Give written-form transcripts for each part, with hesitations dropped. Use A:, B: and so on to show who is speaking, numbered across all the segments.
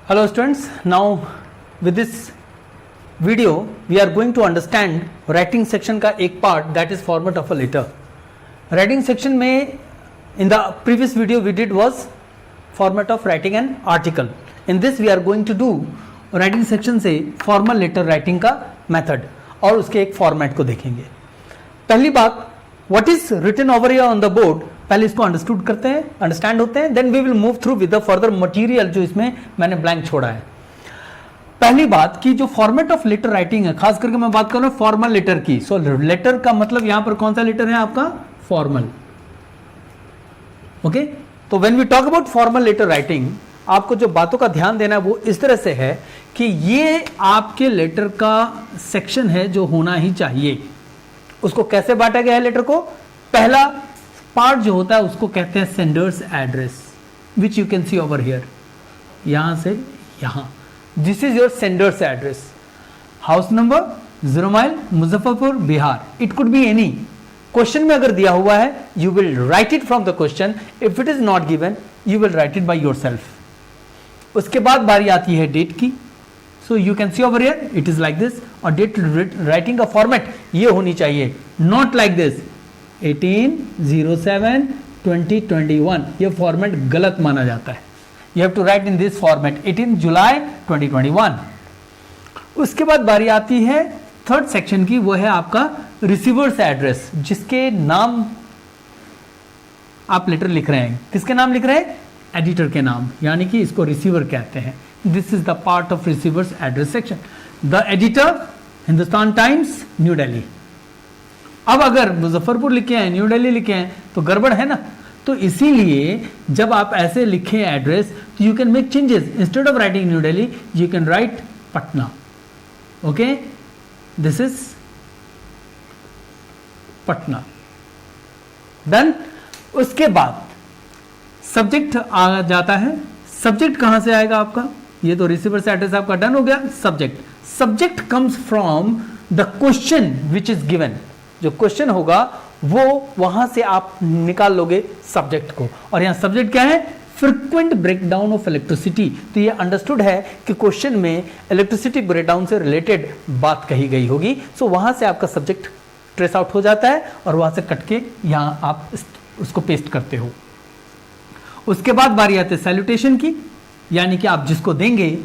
A: Hello students, now with this video we are going to understand writing section का एक part that is format of a letter. Writing section में in the previous video we did was format of writing an article. In this we are going to do writing section से formal letter writing का method और उसके एक format को देखेंगे. पहली बात what is written over here on the board, पहले इसको अंडरस्टूड करते हैं, अंडरस्टैंड होते हैं, then we will move through with the further material जो इसमें मैंने ब्लैंक छोड़ा है. पहली बात कि जो फॉर्मेट ऑफ लेटर राइटिंग है, खास करके मैं बात कर रहा हूं फॉर्मल लेटर की. सो लेटर का मतलब यहां पर कौन सा लेटर है आपका? फॉर्मल. ओके, तो when we talk about formal letter writing, आपको जो बातों का ध्यान देना है वो इस तरह से है कि ये आपके लेटर का सेक्शन है जो होना ही चाहिए. उसको कैसे बांटा गया है लेटर को? पहला पार्ट जो होता है उसको कहते हैं sender's address, which you can see over here. यहां से यहां, this is your sender's address. House number 0 mile, Muzaffarpur, Bihar. It could be any. Question में अगर दिया हुआ है you will write it from the question. If it is not given you will write it by yourself. उसके बाद बारी आती है डेट की. So you can see over here it is like this. और डेट राइटिंग का format ये होनी चाहिए, नॉट लाइक दिस 18/07/2021. ये फॉर्मेट गलत माना जाता है. You have to write in this format 18 July 2021. उसके बाद बारी आती है थर्ड सेक्शन की, वो है आपका रिसीवर्स एड्रेस, जिसके नाम आप लेटर लिख रहे हैं. किसके नाम लिख रहे हैं? एडिटर के नाम, यानी कि इसको रिसीवर कहते हैं. This is the part of receiver's address section. The editor, Hindustan times, new Delhi. अब अगर मुजफ्फरपुर लिखे हैं, न्यू दिल्ली लिखे हैं तो गड़बड़ है ना. तो इसीलिए जब आप ऐसे लिखें एड्रेस तो you can make changes. Instead of writing new Delhi you can write Patna. Okay, this is Patna. Done. उसके बाद सब्जेक्ट आ जाता है. सब्जेक्ट कहां से आएगा आपका? ये तो रिसीवर से एड्रेस आपका डन हो गया. Subject comes from the question which is given. जो क्वेश्चन होगा वो वहां से आप निकाल लोगे सब्जेक्ट को. और यहां सब्जेक्ट क्या है? Frequent breakdown of electricity. तो ये अंडरस्टूड है कि क्वेश्चन में इलेक्ट्रिसिटी ब्रेकडाउन से रिलेटेड बात कही गई होगी. सो वहां से आपका सब्जेक्ट ट्रेस आउट हो जाता है और वहां से कट के यहां आप उसको पेस्ट करते हो. उसके बाद बारी आती है सैल्यूटेशन की, यानी कि आप जिसको देंगे,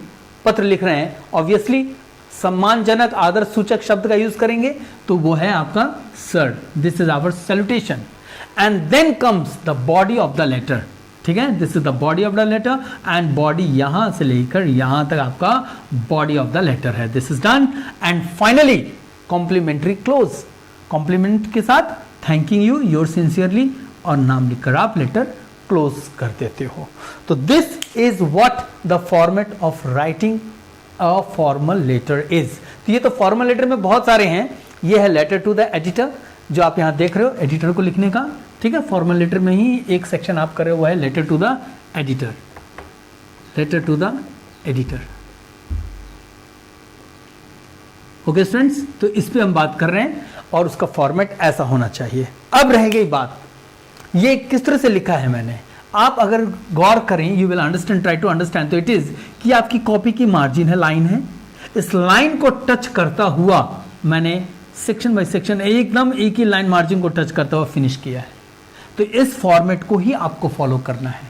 A: पत्र लिख रहे हैं, ऑब्वियसली सम्मानजनक आदर सूचक शब्द का यूज करेंगे, तो वो है आपका sir. This is our salutation. And then comes the body of the letter. ठीक है, this is the body of the letter. And body यहां से लेकर यहां तक आपका बॉडी ऑफ द लेटर है. This is done. And finally complimentary close. Compliment के साथ थैंकिंग यू, योर सिंसियरली, और नाम लिखकर आप लेटर क्लोज कर देते हो. तो this is what the format of writing a formal letter is. तो ये तो फॉर्मल लेटर में बहुत सारे हैं. ये है लेटर टू द एडिटर, जो आप यहां देख रहे हो, एडिटर को लिखने का. ठीक है, फॉर्मल लेटर में ही एक सेक्शन आप कर रहे हो है letter to the editor. Letter to the editor. Okay students, तो इस पे हम बात कर रहे हैं और उसका फॉर्मेट ऐसा होना चाहिए. अब रह गई बात, ये किस तरह से लिखा है मैंने. आप अगर गौर करें, you will understand, try to understand. तो इट इज कि आपकी कॉपी की मार्जिन है, लाइन है. इस लाइन को टच करता हुआ मैंने सेक्शन बाय सेक्शन एकदम एक ही लाइन मार्जिन को टच करता हुआ फिनिश किया है. तो इस फॉर्मेट को ही आपको फॉलो करना है.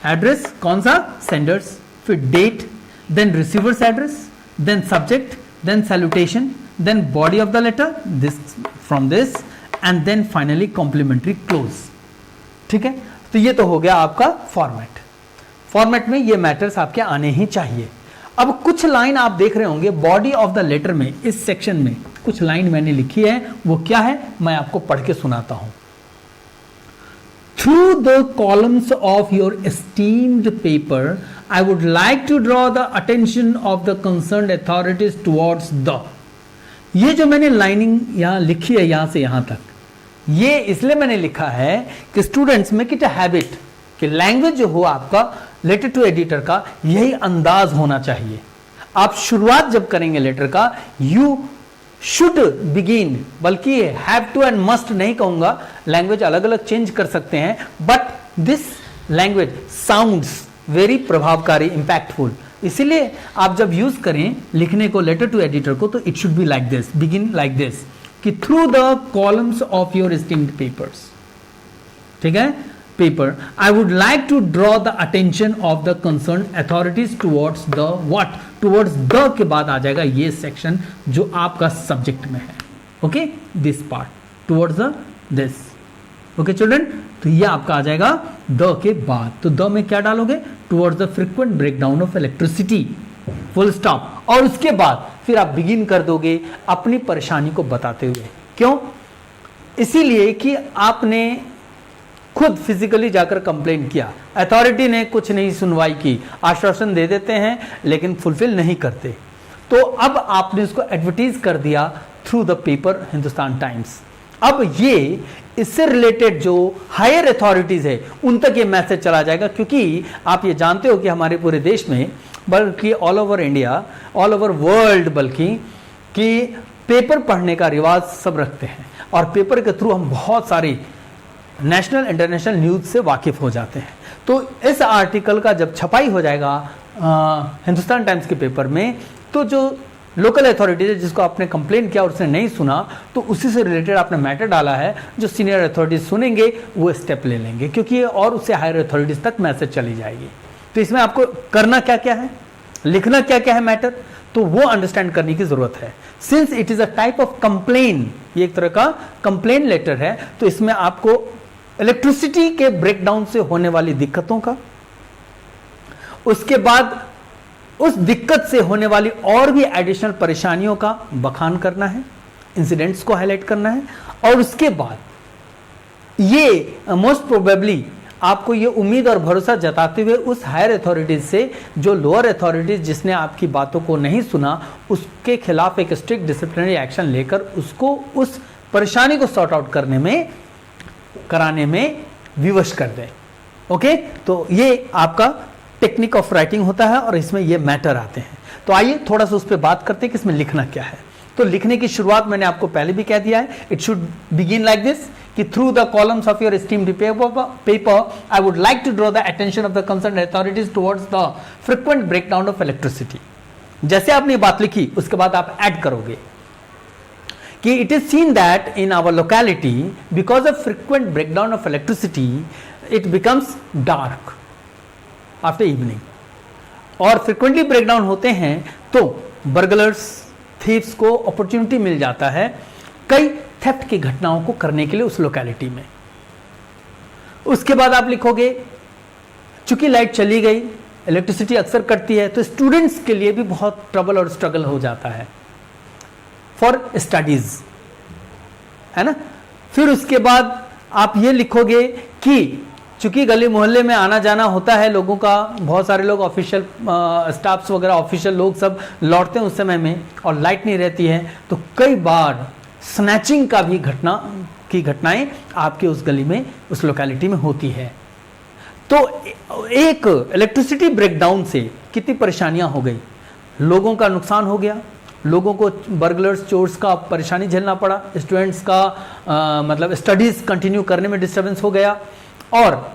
A: एड्रेस कौन सा? सेंडर्स. फिर date, then receiver's address, then subject, then salutation, then body of the letter, this from this, and then finally complimentary close. ठीक है, तो ये तो हो गया आपका फॉर्मेट. फॉर्मेट में ये मैटर्स आपके आने ही चाहिए. अब कुछ लाइन आप देख रहे होंगे बॉडी ऑफ द लेटर में, इस सेक्शन में कुछ लाइन मैंने लिखी है. वो क्या है मैं आपको पढ़ के सुनाता हूं. Through the columns of your esteemed paper I would like to draw the attention of the concerned authorities towards the. ये जो मैंने लाइनिंग यहां लिखी है यहां से यहां तक, ये इसलिए मैंने लिखा है कि students make it a habit कि लैंग्वेज जो हो आपका लेटर टू एडिटर का यही अंदाज होना चाहिए. आप शुरुआत जब करेंगे लेटर का, यू शुड बिगिन, बल्कि हैव टू एंड मस्ट नहीं कहूंगा, लैंग्वेज अलग अलग चेंज कर सकते हैं, but this language sounds very प्रभावकारी, इंपैक्टफुल. इसीलिए आप जब यूज करें लिखने को लेटर टू एडिटर को, तो it should be like this, begin like this, कि through the columns of your esteemed papers, ठीक है, paper, I would like to draw the attention of the concern authorities towards the what, towards the के बाद आ जाएगा ये section जो आपका subject में है, okay, this part, towards the this, okay children. तो ये आपका आ जाएगा द के बाद, तो द में क्या डालोगे, towards the frequent breakdown of electricity, full stop, और उसके बाद फिर आप बिगिन कर दोगे अपनी परेशानी को बताते हुए। क्यों? इसीलिए कि आपने खुद फिजिकली जाकर कंप्लेंट किया, अथॉरिटी ने कुछ नहीं सुनवाई की, आश्वासन दे देते हैं लेकिन फुलफिल नहीं करते, तो अब आपने उसको एडवर्टाइज कर दिया through the paper Hindustan times. अब ये इससे रिलेटेड जो हायर अथॉरिटीज है उन तक ये मैसेज चला जाएगा, क्योंकि आप ये जानते हो कि हमारे पूरे देश में, बल्कि all over India, all over world, बल्कि कि पेपर पढ़ने का रिवाज सब रखते हैं, और पेपर के थ्रू हम बहुत सारी नेशनल इंटरनेशनल न्यूज़ से वाकिफ हो जाते हैं। तो इस आर्टिकल का जब छपाई हो जाएगा हिंदुस्तान टाइम्स के पेपर में, तो जो लोकल अथॉरिटीज है जिसको आपने कंप्लेंट किया और उसने नहीं सुना, तो उसी से रिलेटेड आपने मैटर डाला है, जो सीनियर अथॉरिटीज सुनेंगे वो स्टेप ले लेंगे, क्योंकि और उससे हायर अथॉरिटीज तक मैसेज चली जाएगी। तो इसमें आपको करना क्या क्या है, लिखना क्या क्या है मैटर, तो वो अंडरस्टैंड करने की जरूरत है। Since it is a type of complain, ये एक तरह का कंप्लेन लेटर है, तो इसमें आपको इलेक्ट्रिसिटी के ब्रेकडाउन से होने वाली दिक्कतों का, उसके बाद उस दिक्कत से होने वाली और भी एडिशनल परेशानियों का बखान करना है, इंसिडेंट्स को हाईलाइट करना है, और उसके बाद ये मोस्ट प्रोबेबली आपको ये उम्मीद और भरोसा जताते हुए उस हायर अथॉरिटीज से, जो लोअर अथॉरिटीज जिसने आपकी बातों को नहीं सुना, उसके खिलाफ एक स्ट्रिक्ट डिसिप्लिनरी एक्शन लेकर उसको उस परेशानी को सॉर्ट आउट करने में, कराने में विवश कर दें। ओके, तो ये आपका टेक्निक ऑफ राइटिंग होता है और इसमें ये मैटर आते हैं। तो आइए थोड़ा सा उस पर बात करते हैं कि इसमें लिखना क्या है। तो लिखने की शुरुआत मैंने आपको पहले भी कह दिया है, it should begin like this, कि through the columns of your esteemed paper I would like to draw the attention of the concerned authorities towards the frequent breakdown of electricity. जैसे आपने बात लिखी उसके बाद आप ऐड करोगे कि it is seen that in our locality because of frequent breakdown of electricity it becomes dark after evening, और फ्रिक्वेंटली ब्रेकडाउन होते हैं तो बर्गलर्स, थीव्स को अपॉर्चुनिटी मिल जाता है कई थेफ्ट की घटनाओं को करने के लिए उस लोकेलिटी में। उसके बाद आप लिखोगे चूंकि लाइट चली गई, इलेक्ट्रिसिटी अक्सर कटती है, तो स्टूडेंट्स के लिए भी बहुत ट्रबल और स्ट्रगल हो जाता है फॉर स्टडीज, है ना। फिर उसके बाद आप ये लिखोगे कि चूंकि गली मोहल्ले में आना जाना होता है लोगों का, बहुत सारे लोग ऑफिशियल स्टाफ्स वगैरह, ऑफिशियल लोग सब लौटते हैं उस समय में, और लाइट नहीं रहती है, तो कई बार स्नैचिंग का भी घटनाएं आपके उस गली में, उस लोकेलिटी में होती है। तो एक इलेक्ट्रिसिटी ब्रेकडाउन से कितनी परेशानियां हो गई, लोगों का नुकसान हो गया, लोगों को बर्गलर्स, चोर्स का परेशानी झेलना पड़ा, स्टूडेंट्स का मतलब स्टडीज कंटिन्यू करने में डिस्टर्बेंस हो गया, और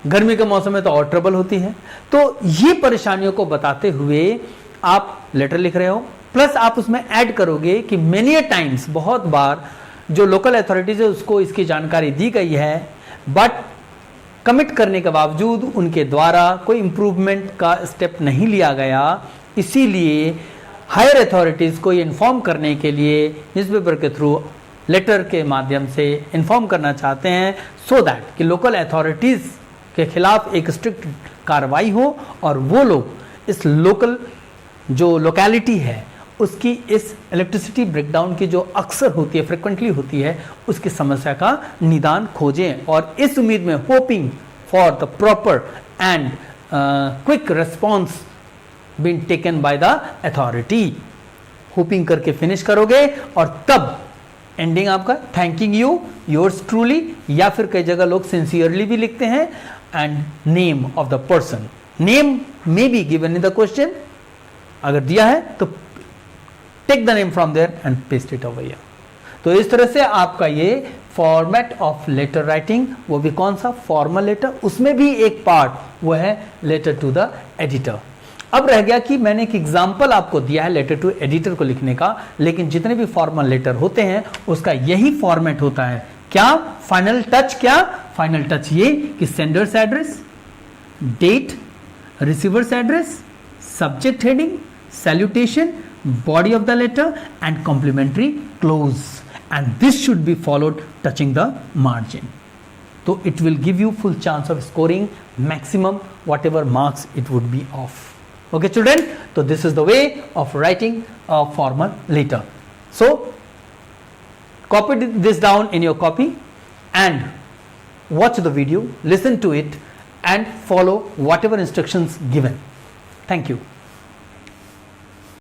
A: गर्मी के मौसम में तो और ट्रबल होती है। तो ये परेशानियों को बताते हुए आप लेटर लिख रहे हो, प्लस आप उसमें ऐड करोगे कि मेनी टाइम्स, बहुत बार जो लोकल अथॉरिटीज है उसको इसकी जानकारी दी गई है, बट कमिट करने के बावजूद उनके द्वारा कोई इंप्रूवमेंट का स्टेप नहीं लिया गया, इसीलिए हायर अथॉरिटीज को ये इन्फॉर्म करने के लिए न्यूज़पेपर के थ्रू, लेटर के माध्यम से इन्फॉर्म करना चाहते हैं, सो दैट कि लोकल अथॉरिटीज के खिलाफ एक स्ट्रिक्ट कार्रवाई हो और वो लोग इस लोकल जो लोकेलिटी है उसकी इस इलेक्ट्रिसिटी ब्रेकडाउन की जो अक्सर होती है, फ्रिक्वेंटली होती है, उसकी समस्या का निदान खोजें, और इस उम्मीद में hoping for the proper and quick response being taken by the authority, hopping करके फिनिश करोगे, और तब एंडिंग आपका थैंकिंग यू, योर्स ट्रूली, या फिर कई जगह लोग सिंसियरली भी लिखते हैं, and name of the person, name may be given in the question, अगर दिया है तो take the name from there and paste it over here. तो इस तरह से आपका ये फॉर्मेट ऑफ लेटर राइटिंग, वो भी कौन सा, फॉर्मल लेटर, उसमें भी एक पार्ट वो है लेटर टू द एडिटर। अब रह गया कि मैंने एक एग्जांपल आपको दिया है लेटर टू एडिटर को लिखने का, लेकिन जितने भी फॉर्मल लेटर होते हैं उसका यही फॉर्मेट होता है। क्या फाइनल टच? क्या फाइनल टच? ये कि sender's address, date, receiver's address, subject heading, salutation, body of the letter and complimentary close, and this should be followed touching the margin. So it will give you full chance of scoring maximum whatever marks it would be of. Okay children, so this is the way of writing a formal letter. So copy this down in your copy and watch the video, listen to it and follow whatever instructions given. Thank you.